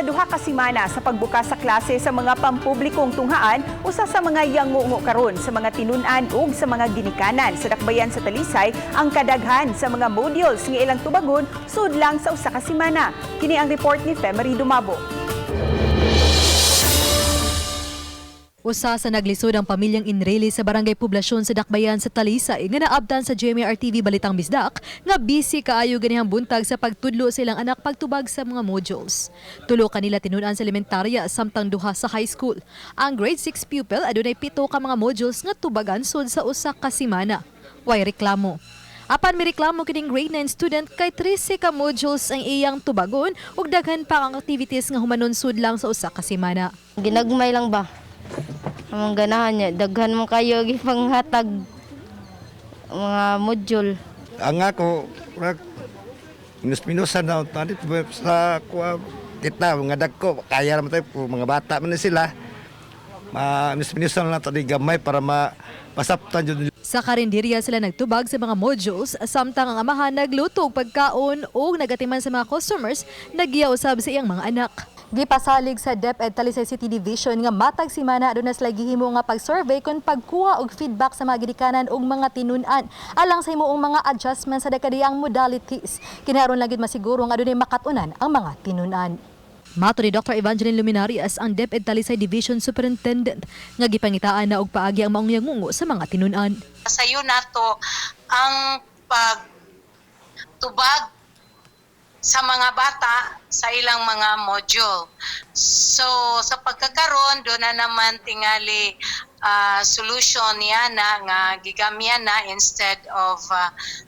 sa duha ka semana sa pagbukas sa klase sa mga pampublikong tunghaan, usa sa mga yangungo karon sa mga tinun-an ug sa mga ginikanan sa dakbayan sa Talisay ang kadaghan sa mga modules nga ilang tubagon sud lang sa usa ka semana. Kini ang report ni Femery Dumabo. Usa sa naglisod ang pamilyang Inreli sa barangay Poblasyon sa Dakbayan sa Talisay nga naabdan sa GMA RTV Balitang Bisdak nga busy kaayo ganihang buntag sa pagtudlo sa ilang anak pagtubag sa mga modules. Tulo kanila tinun-an sa elementarya samtang duha sa high school. Ang grade 6 pupil adunay 7 ka mga modules nga tubagan sud sa usa ka semana. Way reklamo. Apan may reklamo kining grade 9 student kay 13 ka modules ang iyang tubagon ug daghan pa ang activities nga humanon sud lang sa usa ka semana. Ginagmay lang ba? Among ganahan niya, daghan mo kayo gipanghatag mga module. Ang ako, minus-minusan na tadi sa kita mga dagko kaya naman tayo mga bata man sila. Minus-minusan lang tadi gamay para mapasaptan jud. Sa karinderya sila nagtubag sa mga modules samtang ang amahan nagluto og pagkaon ug nagatiman sa mga customers nagyaw usab sa iyang mga anak. Gipasalig sa DepEd Talisay City Division nga matag semana aduna sila gihimo nga pag-survey kon pagkuha og feedback sa mga ginikanan ug mga tinun-an alang sa himuong mga adjustments sa dakadiyang modalities. Kinaron lang gid masiguro nga adunay makatunan ang mga tinun-an. Mato ni Dr. Evangeline Luminarias ang DepEd Talisay Division Superintendent nga gipangitaan na og paagi ang maong yangungo sa mga tinun-an. Sayo nato ang pagtubag sa mga bata sa ilang mga module. So sa pagkakaroon do na naman tingali solution niya na nga gigamyan na instead of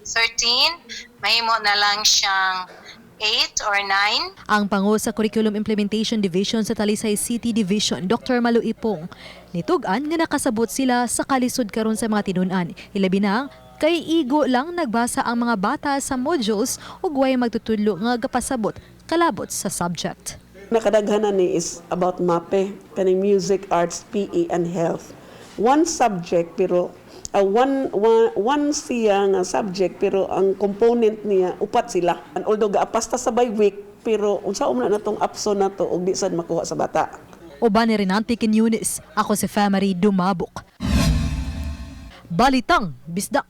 13 mahimo na lang siyang 8 or 9. Ang pangu sa Curriculum Implementation Division sa Talisay City Division, Dr. Malu Ipong, nitugan nga nakasabot sila sa kalisod karon sa mga tinun-an. Ilabi na kay igo lang nagbasa ang mga bata sa modules ug way magtutudlo nga gapasabot kalabot sa subject. Nakadaghanan ni is about MAPE, kaning music, arts, PE and health. One subject pero one siya nga subject pero ang component niya upat sila. And although gaapasta sa by week pero unsaon na natong abso nato og di sad makuha sa bata. Uban ni Renante Quiñones, ako si Femery Dumabok. Balitang Bisdak.